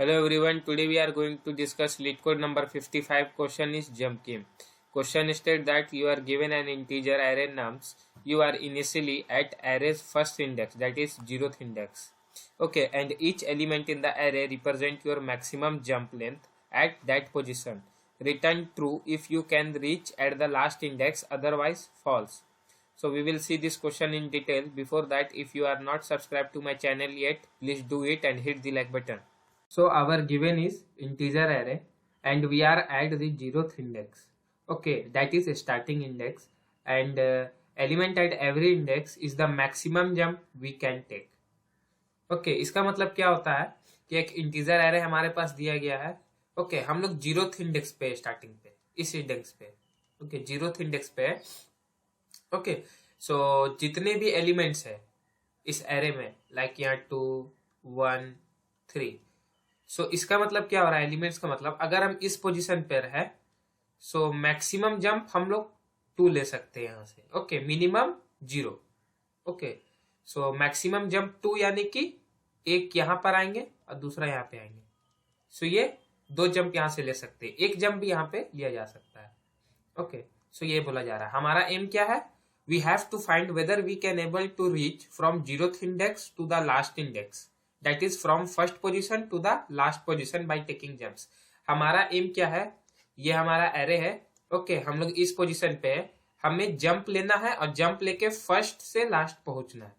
Hello everyone, today we are going to discuss lead code number 55. Question is jump key. Question states that you are given an integer array nums. You are initially at array's first index, that is 0th index. Okay, and each element in the array represent your maximum jump length at that position. Return true if you can reach at the last index, otherwise false. So we will see this question in detail. Before that, if you are not subscribed to my channel yet, please do it and hit the like button. So our given is integer array and we are at the 0th index. Okay, that is a starting index, and element at every index is the maximum jump we can take. Okay, इसका मतलब क्या होता है कि एक integer array हमारे पास दिया गया है. ओके, हम लोग 0th इंडेक्स पे, स्टार्टिंग पे, इस इंडेक्स पे. ओके, 0th इंडेक्स पे. ओके, सो जितने भी एलिमेंट्स है इस एरे में, लाइक यहाँ 2 1 3, सो इसका मतलब क्या हो रहा है, एलिमेंट्स का मतलब अगर हम इस पोजीशन पे रहे सो मैक्सिमम जंप हम लोग 2 ले सकते हैं यहां से. Okay, minimum 0. Okay, so maximum jump 2 यानी कि एक यहां पर आएंगे और दूसरा यहां पे आएंगे. सो ये 2 जंप यहां से ले सकते हैं, एक जंप भी यहां पे लिया जा सकता है. ओके, सो ये बोला जा रहा है हमारा एम क्या है, we have to find whether we can able to reach from 0th index to the last index, that is from first position to the last position by taking jumps. हमारा aim क्या है, ये हमारा array है. Okay, हम लोग इस position पे है, हमें जंप लेना है और जंप लेके फर्स्ट से लास्ट पहुंचना है.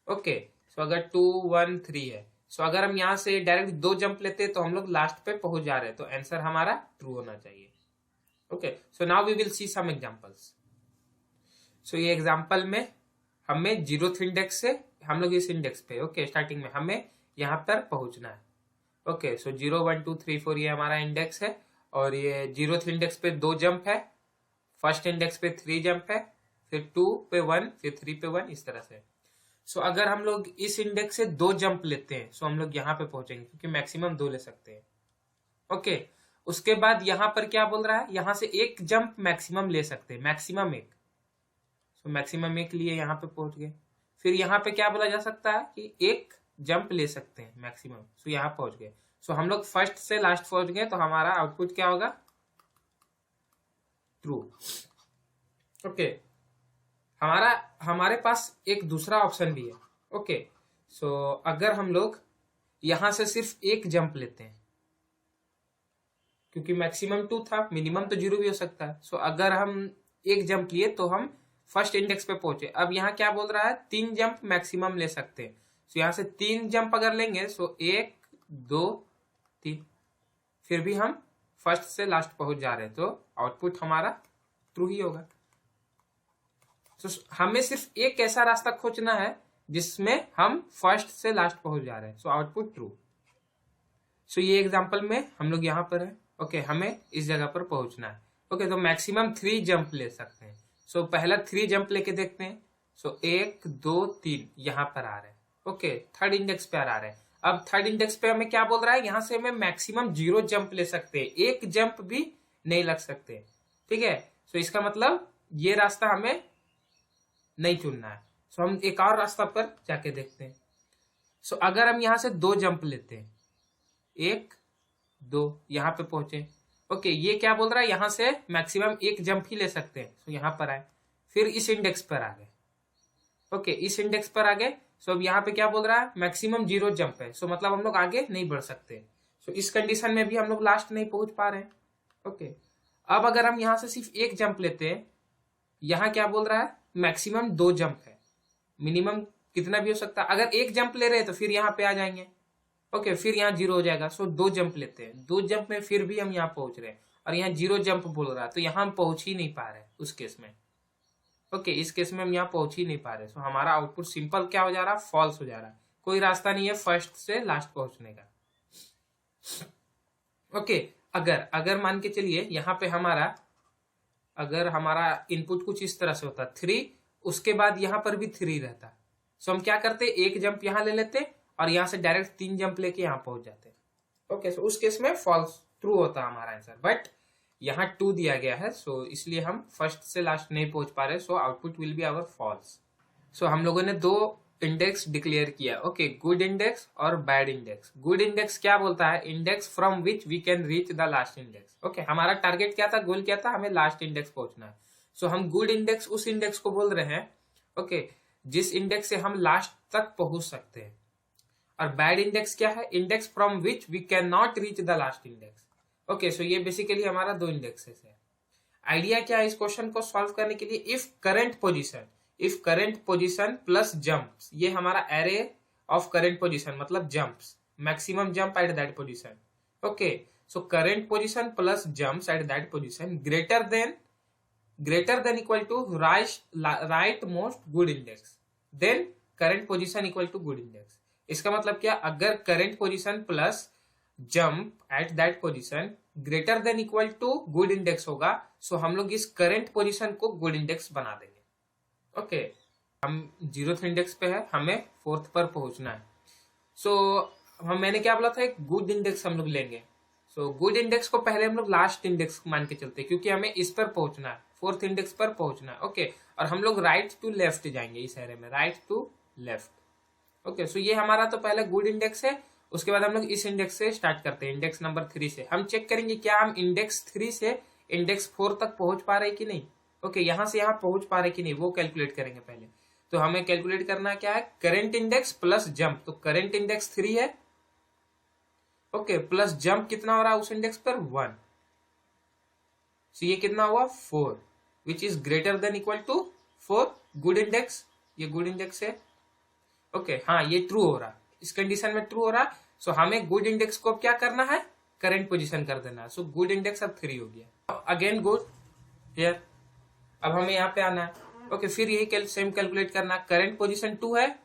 ओके, सो अगर 2 1 3 है, सो अगर हम यहाँ से डायरेक्ट 2 जंप लेते हैं तो हम लोग लास्ट पे पहुंच जा रहे हैं, तो आंसर हमारा ट्रू होना चाहिए. Okay, so now we will see some examples. So ये एग्जांपल में हमें 0th इंडेक्स से हम लोग इस इंडेक्स पे, ओके, स्टार्टिंग में हमें यहां पर पहुंचना है. ओके, सो 0 1 2 3 4 ये हमारा इंडेक्स है और ये 0th इंडेक्स पे 2 जंप है, फर्स्ट इंडेक्स पे 3 जंप है, फिर 2 पे 1, फिर 3 पे 1, इस तरह से. सो अगर हम लोग इस इंडेक्स से 2 जंप लेते हैं सो हम लोग यहाँ पे पहुंचेंगे क्योंकि मैक्सिमम 2 ले सकते हैं. ओके, उसके बाद यहां पर क्या बोल रहा है, यहां से एक जंप मैक्सिमम ले सकते हैं, मैक्सिमम 1. सो मैक्सिमम 1 लिए यहाँ पे पहुंच गए. फिर यहाँ पे क्या बोला जा सकता है कि एक जंप ले सकते हैं मैक्सिमम, सो यहाँ पहुंच गए. सो हम लोग फर्स्ट से लास्ट पहुंच गए, तो हमारा आउटपुट क्या होगा, ट्रू. ओके, हमारे पास एक दूसरा ऑप्शन भी है. ओके, सो अगर हम लोग यहां से सिर्फ एक जंप लेते हैं, क्योंकि मैक्सिमम 2 था, मिनिमम तो 0 भी हो सकता है. सो अगर हम एक जंप लिए तो हम फर्स्ट इंडेक्स पे पहुंचे. अब यहाँ क्या बोल रहा है, 3 जंप मैक्सिमम ले सकते हैं. सो यहाँ से 3 जंप अगर लेंगे सो 1 2 3, फिर भी हम फर्स्ट से लास्ट पहुंच जा रहे हैं, तो आउटपुट हमारा ट्रू ही होगा. सो हमें सिर्फ एक ऐसा रास्ता खोजना है जिसमें हम फर्स्ट से लास्ट पहुंच जा रहे हैं, सो आउटपुट ट्रू. सो ये एग्जांपल में हम लोग यहाँ पर है. ओके, हमें इस जगह पर पहुंचना है. ओके, तो मैक्सिमम 3 जंप ले सकते हैं. सो पहला 3 जंप लेके देखते हैं. सो 1 2 3 यहां पर आ रहे हैं. ओके, थर्ड इंडेक्स पे आ रहे हैं. अब थर्ड इंडेक्स पे हमें क्या बोल रहा है, यहां से हमें मैक्सिमम 0 जंप ले सकते हैं, एक जंप भी नहीं लग सकते. ठीक है, सो इसका मतलब ये रास्ता हमें नहीं चुनना है. सो हम एक और रास्ता पर जाके देखते हैं. सो अगर हम यहां से 2 जंप लेते हैं, 1 2, यहां पे पहुंचे. ओके, ये क्या बोल रहा है, यहां से मैक्सिमम एक जंप ही ले सकते हैं. सो यहां पर आए, फिर इस इंडेक्स पर आ गए. ओके, इस इंडेक्स पर आ गए. सो अब यहाँ पे क्या बोल रहा है, मैक्सिमम 0 जंप है. सो मतलब हम लोग आगे नहीं बढ़ सकते. सो इस कंडीशन में भी हम लोग लास्ट नहीं पहुंच पा रहे हैं. ओके, अब अगर हम यहां से सिर्फ एक जंप लेते हैं, यहाँ क्या बोल रहा है, मैक्सिमम 2 जंप है, मिनिमम कितना भी हो सकता है. अगर एक जंप ले रहे हैं तो फिर यहाँ पे आ जाएंगे. ओके, फिर यहाँ 0 हो जाएगा. सो 2 जंप लेते हैं, 2 जंप में फिर भी हम यहाँ पहुंच रहे हैं और यहाँ 0 जंप बोल रहा है, तो यहाँ हम पहुंच ही नहीं पा रहे उस केस में. ओके, इस केस में हम यहाँ पहुंच ही नहीं पा रहे. सो हमारा आउटपुट सिंपल क्या हो जा रहा है, फॉल्स हो जा रहा है. कोई रास्ता नहीं है फर्स्ट से लास्ट पहुंचने का. ओके, अगर मान के चलिए यहाँ पे अगर हमारा इनपुट कुछ इस तरह से होता 3, उसके बाद यहाँ पर भी 3 रहता. सो हम क्या करते, एक जंप यहाँ ले लेते और यहाँ से डायरेक्ट 3 जंप लेके यहाँ पहुंच जाते. ओके, सो उस केस में फॉल्स, ट्रू होता हमारा आंसर. बट यहाँ 2 दिया गया है, सो इसलिए हम फर्स्ट से लास्ट नहीं पहुंच पा रहे. So output will be our false. So हम लोगों ने 2 इंडेक्स डिक्लेयर किया। ओके, गुड इंडेक्स और बैड इंडेक्स। गुड इंडेक्स क्या बोलता है? Index from which we can reach the last index. Okay, हमारा टारगेट क्या था, गोल क्या था, हमें लास्ट इंडेक्स पहुंचना है। सो हम गुड इंडेक्स उस इंडेक्स को बोल रहे हैं, ओके, जिस इंडेक्स से हम लास्ट तक पहुंच सकते हैं। और बैड इंडेक्स क्या है? Index from which we can not reach the last index. Okay, so ये बेसिकली हमारा दो इंडेक्सेस है। आइडिया क्या है इस क्वेश्चन को सॉल्व करने के लिए? If current position plus jumps, ये हमारा एरे ऑफ करंट पोजीशन मतलब jumps, maximum jump at that position. Okay, so current position plus jumps at that position greater than equal to rightmost good index, then current position equal to good index. इसका मतलब क्या? अगर current position plus jump at that position greater than equal to good index होगा, so हम लोग इस current position को good index बना देंगे। ओके, हम 0th इंडेक्स पे है, हमें 4th पर पहुंचना है। सो मैंने क्या बोला था, एक गुड इंडेक्स हम लोग लेंगे। सो गुड इंडेक्स को पहले हम लोग लास्ट इंडेक्स मान के चलते हैं, क्योंकि हमें इस पर पहुंचना है, 4th इंडेक्स पर पहुंचना है। ओके, और हम लोग राइट टू लेफ्ट जाएंगे इस एरे में, right to left. Okay, so ये हमारा तो पहले गुड इंडेक्स है। उसके बाद हम लोग इस इंडेक्स से स्टार्ट करते हैं, इंडेक्स नंबर 3 से। हम चेक करेंगे क्या हम इंडेक्स 3 से इंडेक्स 4 तक पहुंच पा रहे कि नहीं। ओके, यहां से यहां पहुंच पा रहे कि नहीं वो कैलकुलेट करेंगे पहले। तो हमें कैलकुलेट करना क्या है? Current index plus jump. तो करंट इंडेक्स 3 है, ओके, प्लस जंप कितना हो रहा है उस इंडेक्स पर? 1। सो ये कितना हुआ? 4, which is greater than equal to 4। Good index, ये गुड इंडेक्स है। ओके, हाँ, ये ट्रू हो रहा, इस कंडीशन में ट्रू हो रहा। सो हमें गुड इंडेक्स को क्या करना है? करंट पोजीशन कर देना है। सो गुड इंडेक्स अब 3 हो गया। अगेन गुड हियर, अब हमें यहाँ पे आना है। ओके, फिर यही सेम कैलकुलेट करना। करंट पोजीशन 2 है,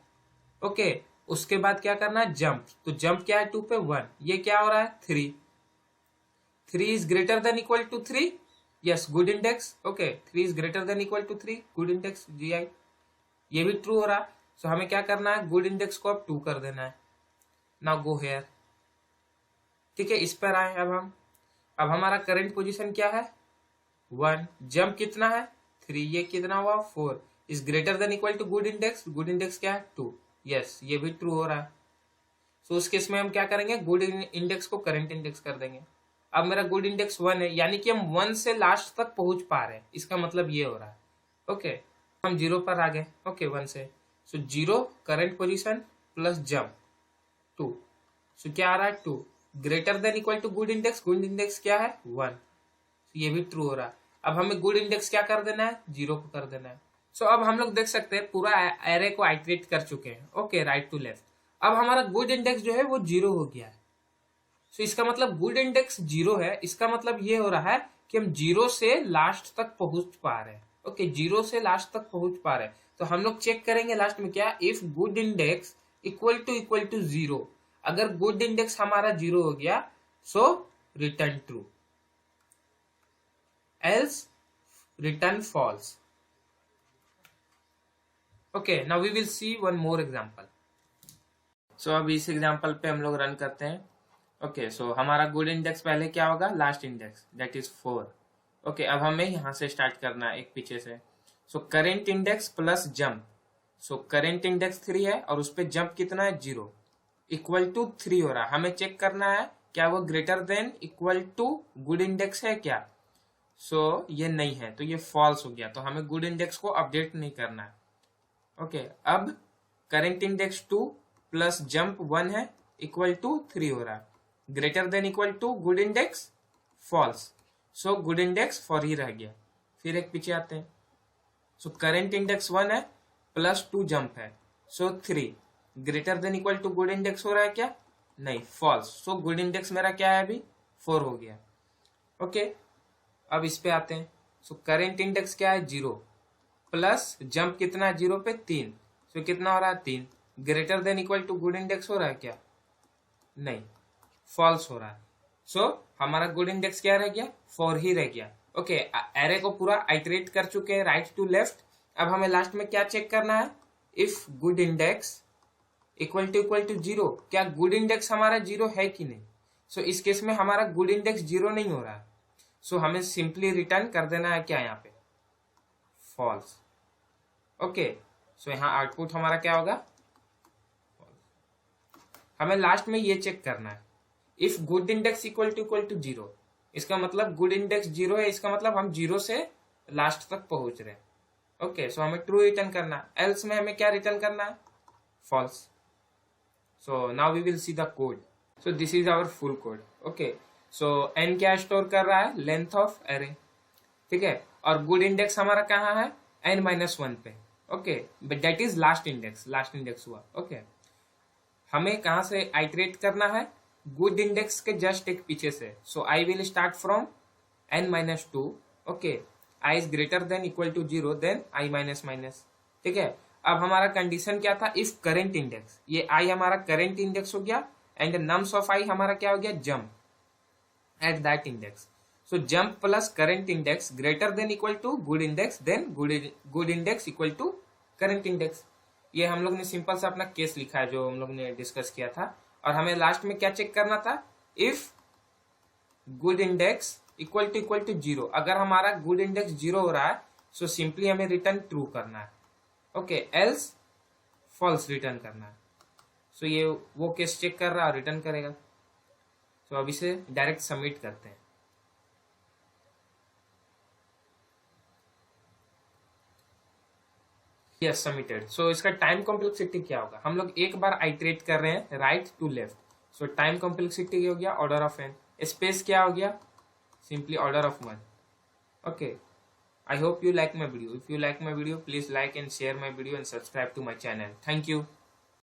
ओके, उसके बाद क्या करना है? जंप। तो जंप क्या है? 2 पे 1, ये क्या हो रहा है? 3 is greater than equal to 3। Yes, good index. Okay, 3 is greater than equal to 3, good index, GI, ये भी ट्रू हो रहा। सो हमें क्या करना है? गुड इंडेक्स को अब 2 कर देना है। नाउ गो हेयर, ठीक है, इस पर आए अब हमारा करंट पोजीशन क्या है? 1, जंप कितना है? 3, ये कितना हुआ? 4 is greater than equal to good index. Good index क्या है? 2। यस, ये भी ट्रू हो रहा है। सो उस केस में हम क्या करेंगे? गुड इंडेक्स को करंट इंडेक्स कर देंगे। अब मेरा गुड इंडेक्स 1 है, यानी कि हम 1 से लास्ट तक पहुंच पा रहे हैं, इसका मतलब ये हो रहा है। ओके, हम 0 पर आ गए। ओके, 1 से, so 0 current position plus jump 2, so क्या आ रहा है? 2 greater than equal to good index. Good index क्या है? 1, ये भी ट्रू हो रहा है। अब हमें गुड इंडेक्स क्या कर देना है? 0 को कर देना है। सो अब हम लोग देख सकते हैं पूरा एरे को आइटरेट कर चुके हैं। Okay, right to left. अब हमारा गुड इंडेक्स जो है वो 0 हो गया है। सो इसका मतलब गुड इंडेक्स 0 है, इसका मतलब ये हो रहा है कि हम 0 से लास्ट तक पहुंच पा रहे हैं। ओके, 0 से लास्ट तक पहुंच पा रहे हैं। तो हम लोग चेक करेंगे लास्ट में क्या? If good index equal to 0, अगर गुड इंडेक्स हमारा 0 हो गया, so return true, else return false. Okay, now we will see one more example. So अब इस एग्जांपल पे हम लोग रन करते हैं। ओके, सो हमारा गुड इंडेक्स पहले क्या होगा? Last index, that is 4। Okay, अब हमें यहां से स्टार्ट करना है, एक पीछे से। सो करेंट इंडेक्स प्लस जंप। सो करेंट इंडेक्स 3 है और उस पर जंप कितना है? 0, इक्वल टू 3 हो रहा है। हमें चेक करना है क्या वो greater than equal to good index है क्या। सो ये नहीं है, तो ये फॉल्स हो गया। तो हमें गुड इंडेक्स को अपडेट नहीं करना है। ओके, अब करेंट इंडेक्स 2 प्लस जंप 1 है, इक्वल टू 3 हो रहा है। Greater than equal to good index, false. So good index 4 ही रह गया। फिर एक पीछे आते हैं। सो करेंट इंडेक्स 1 है, प्लस 2 जंप है, so 3 greater than equal to good index हो रहा है क्या? नहीं, फॉल्स। सो गुड इंडेक्स मेरा क्या है अभी? 4 हो गया। ओके, अब इस पे आते हैं। सो करेंट इंडेक्स क्या है? 0, प्लस जंप कितना है? 0 पे 3, सो कितना हो रहा है? 3 greater than equal to good index हो रहा है क्या? नहीं, फॉल्स हो रहा है। सो हमारा गुड इंडेक्स क्या रह गया? 4 ही रह गया। ओके, एरे को पूरा आइटरेट कर चुके हैं राइट टू लेफ्ट। अब हमें लास्ट में क्या चेक करना है? If good index equal to 0, क्या गुड इंडेक्स हमारा 0 है कि नहीं। सो इस केस में हमारा गुड इंडेक्स 0 नहीं हो रहा है। सो हमें सिंपली रिटर्न कर देना है क्या यहाँ पे? फॉल्स। ओके, सो यहाँ आउटपुट हमारा क्या होगा? हमें लास्ट में ये चेक करना है, if good index equal to 0, इसका मतलब गुड इंडेक्स 0 है, इसका मतलब हम 0 से लास्ट तक पहुंच रहे हैं। ओके, सो हमें ट्रू रिटर्न करना है, एल्स में हमें क्या रिटर्न करना है, false. So now we will see the code. So this is our full code. Okay, so n क्या स्टोर कर रहा है, लेंथ ऑफ एरे, ठीक है, और गुड इंडेक्स हमारा कहाँ है, n-1 पे। Okay, but that is last index हुआ। ओके, हमें कहाँ से आइटरेट करना है, गुड इंडेक्स के जस्ट एक पीछे से। So I will start from n-2। Okay, I is greater than equal to 0, then i minus, ठीक है। अब हमारा कंडीशन क्या था, इफ करेंट इंडेक्स, ये i हमारा करेंट इंडेक्स हो गया, एंड नम्स ऑफ i हमारा क्या हो गया, jump at that index. So jump plus current index greater than equal to good index, then good index equal to current index. ये हम लोग ने सिंपल सा अपना केस लिखा है जो हम लोग ने डिस्कस किया था। और हमें लास्ट में क्या चेक करना था, if good index equal to 0, अगर हमारा गुड इंडेक्स 0 हो रहा है, सो सिंपली हमें रिटर्न ट्रू करना है। ओके, एल्स फॉल्स रिटर्न करना है। सो ये वो केस चेक कर रहा है और रिटर्न करेगा। सो अब इसे डायरेक्ट सबमिट करते हैं। Yes, submitted. सो इसका टाइम कॉम्प्लेक्सिटी क्या होगा, हम लोग एक बार आइटरेट कर रहे हैं right to left. So time complexity हो गया ऑर्डर ऑफ n, स्पेस क्या हो गया, simply order of 1. Okay, I hope you like my video. If you like my video, please like and share my video and subscribe to my channel. Thank you.